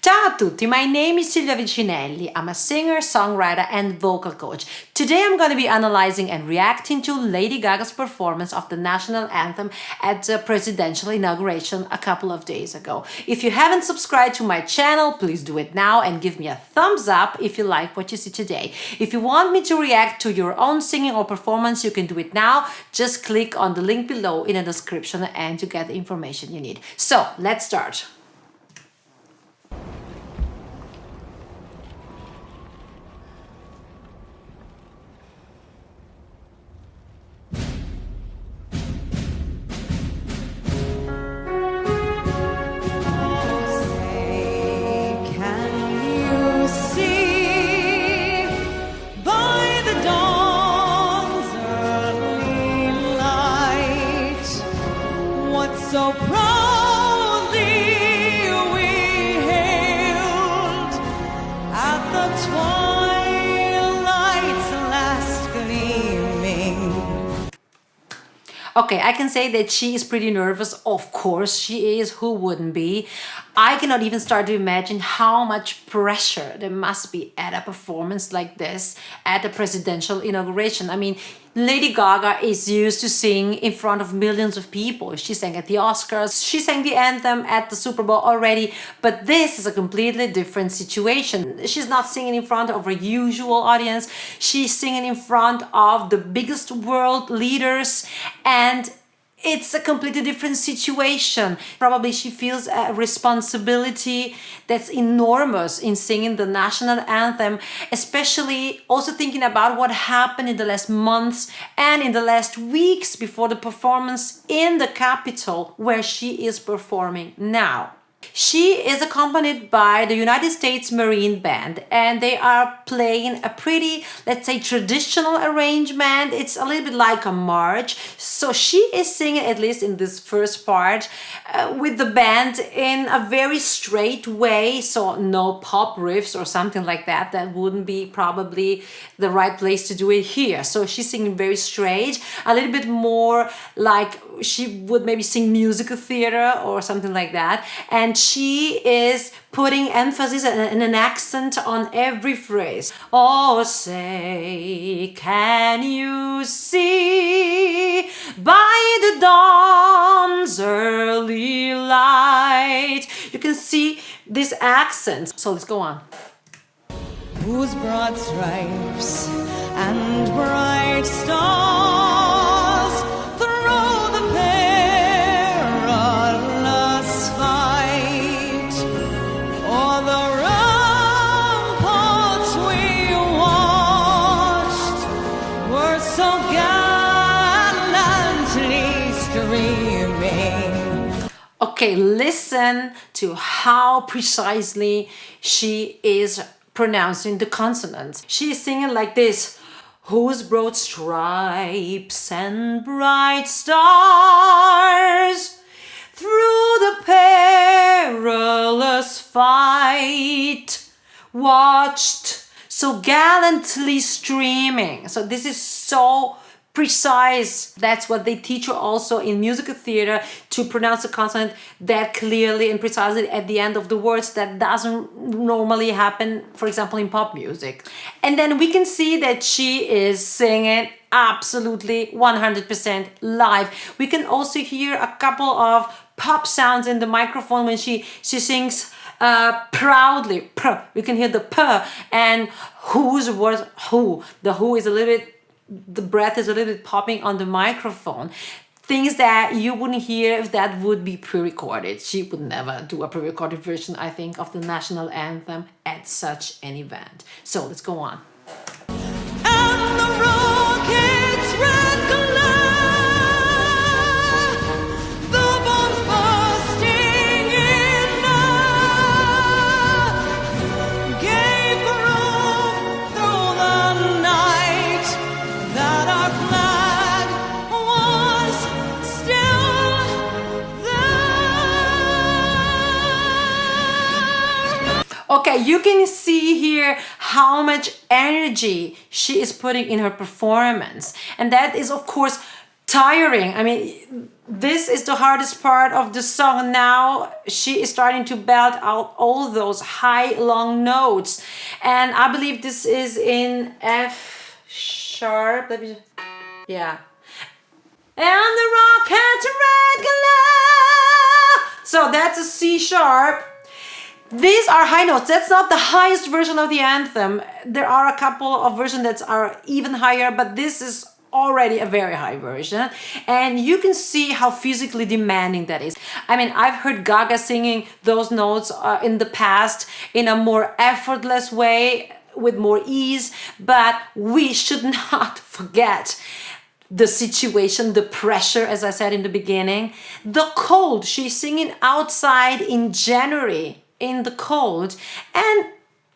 Ciao a tutti, my name is Silvia Vicinelli. I'm a singer, songwriter, and vocal coach. Today I'm going to be analyzing and reacting to Lady Gaga's performance of the national anthem at the presidential inauguration a couple of days ago. If you haven't subscribed to my channel, please do it now and give me a thumbs up if you like what you see today. If you want me to react to your own singing or performance, you can do it now. Just click on the link below in the description and you get the information you need. So let's start. So proudly we hailed at the twilight's last gleaming. Okay, I can say that she is pretty nervous. Of course she is. Who wouldn't be? I cannot even start to imagine how much pressure there must be at a performance like this at a presidential inauguration. I mean, Lady Gaga is used to sing in front of millions of people. She sang at the Oscars, she sang the anthem at the Super Bowl already, but this is a completely different situation. She's not singing in front of her usual audience. She's singing in front of the biggest world leaders, and it's a completely different situation. Probably she feels a responsibility that's enormous in singing the national anthem, especially also thinking about what happened in the last months and in the last weeks before the performance in the Capitol where she is performing now. She is accompanied by the United States Marine Band, and they are playing a pretty, let's say, traditional arrangement. It's a little bit like a march. So she is singing, at least in this first part, with the band in a very straight way. So no pop riffs or something like that. That wouldn't be probably the right place to do it here. So she's singing very straight, a little bit more like she would maybe sing musical theater or something like that. And she is putting emphasis and an accent on every phrase. Oh, say, can you see by the dawn's early light? You can see this accent. So let's go on. Whose broad stripes and bright stars through the perilous fight, o'er the ramparts we watched were so gallantly streaming. Okay, listen to how precisely she is pronouncing the consonants. She is singing like this. Whose broad stripes and bright stars through the perilous fight watched so gallantly streaming. So this is so precise. That's what they teach you also in musical theater, to pronounce the consonant that clearly and precisely at the end of the words. That doesn't normally happen, for example, in pop music. And then we can see that she is singing absolutely 100% live. We can also hear a couple of pop sounds in the microphone when she sings proudly. We can hear the p and whose word who. The who is a little bit, the breath is a little bit popping on the microphone. Things that you wouldn't hear if that would be pre-recorded. She would never do a pre-recorded version, I think, of the national anthem at such an event. So let's go on. And the rocket's red glare, the bombs bursting in air, gave proof through the night that our flag was still there. Okay, you can see here how much energy she is putting in her performance. And that is, of course, tiring. I mean, this is the hardest part of the song. Now she is starting to belt out all those high, long notes. And I believe this is in F sharp. Let me, yeah. And the rocket red glow. So that's a C sharp. These are high notes. That's not the highest version of the anthem. There are a couple of versions that are even higher, but this is already a very high version. And you can see how physically demanding that is. I mean, I've heard Gaga singing those notes in the past in a more effortless way, with more ease, but we should not forget the situation, the pressure, as I said in the beginning, the cold. She's singing outside in January in the cold, and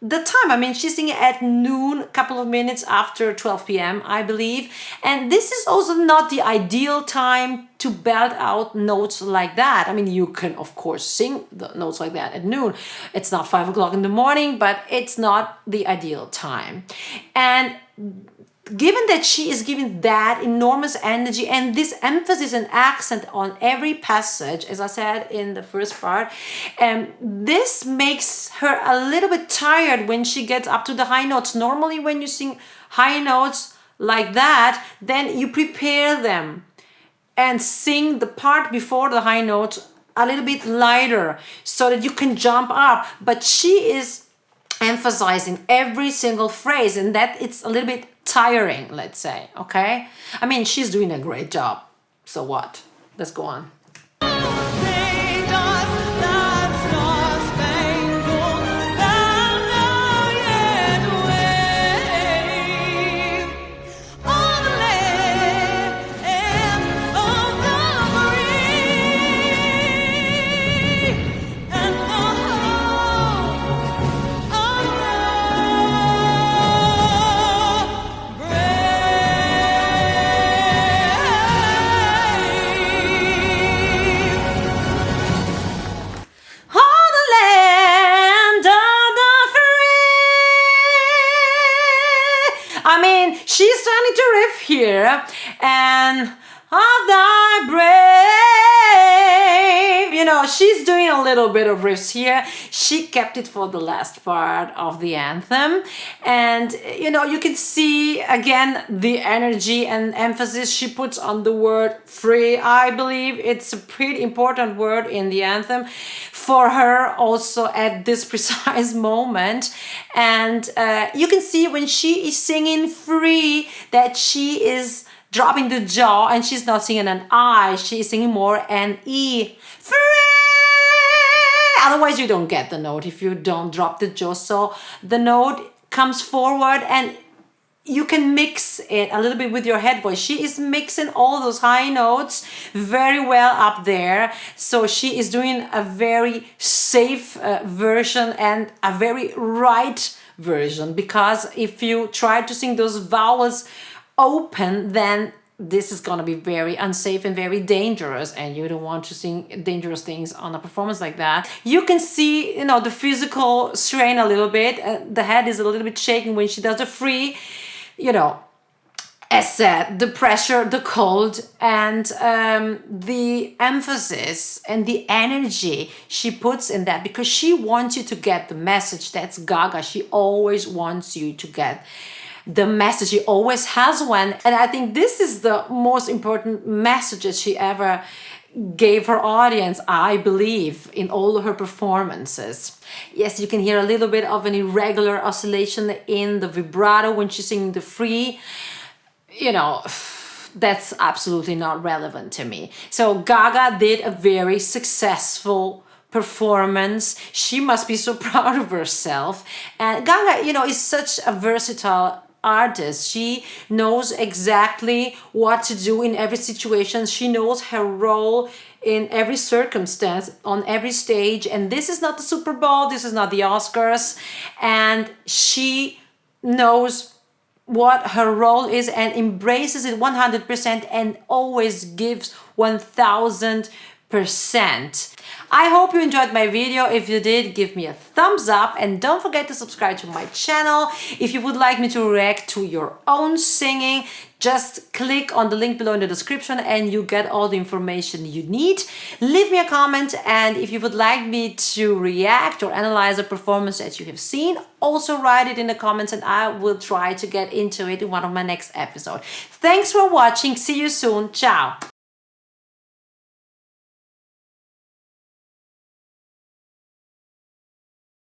the time, I mean, she's singing at noon, a couple of minutes after 12 p.m., I believe. And this is also not the ideal time to belt out notes like that. I mean, you can, of course, sing the notes like that at noon. It's not 5 o'clock in the morning, but it's not the ideal time. And given that she is giving that enormous energy and this emphasis and accent on every passage, as I said in the first part, this makes her a little bit tired when she gets up to the high notes. Normally when you sing high notes like that, then you prepare them and sing the part before the high notes a little bit lighter so that you can jump up. But she is emphasizing every single phrase, and that it's a little bit tiring, let's say, okay? I mean, she's doing a great job. So what? Let's go on. She's starting to riff here, and of thy brave, you know, she's doing a little bit of riffs here. She kept it for the last part of the anthem, and you know, you can see again the energy and emphasis she puts on the word free. I believe it's a pretty important word in the anthem for her also at this precise moment. And you can see when she is singing free that she is dropping the jaw, and she's not singing an I, she is singing more an E. Free! Otherwise you don't get the note if you don't drop the jaw. So the note comes forward, and you can mix it a little bit with your head voice. She is mixing all those high notes very well up there. So she is doing a very safe version and a very right version, because if you try to sing those vowels open, then this is going to be very unsafe and very dangerous, and you don't want to sing dangerous things on a performance like that. You can see, you know, the physical strain a little bit. The head is a little bit shaking when she does the free. You know, as said, the pressure, the cold, and the emphasis and the energy she puts in that, because she wants you to get the message. That's Gaga. She always wants you to get the message. She always has one. And I think this is the most important message she ever gave her audience, I believe, in all her performances. Yes, you can hear a little bit of an irregular oscillation in the vibrato when she's singing the free. You know, that's absolutely not relevant to me. So Gaga did a very successful performance. She must be so proud of herself. And Gaga, you know, is such a versatile artist. She knows exactly what to do in every situation. She knows her role in every circumstance, on every stage. And this is not the Super Bowl, this is not the Oscars. And she knows what her role is and embraces it 100% and always gives 1000% 100%. I hope you enjoyed my video. If you did, give me a thumbs up and don't forget to subscribe to my channel. If you would like me to react to your own singing, just click on the link below in the description and you get all the information you need. Leave me a comment, and if you would like me to react or analyze a performance that you have seen, also write it in the comments and I will try to get into it in one of my next episodes. Thanks for watching. See you soon. Ciao.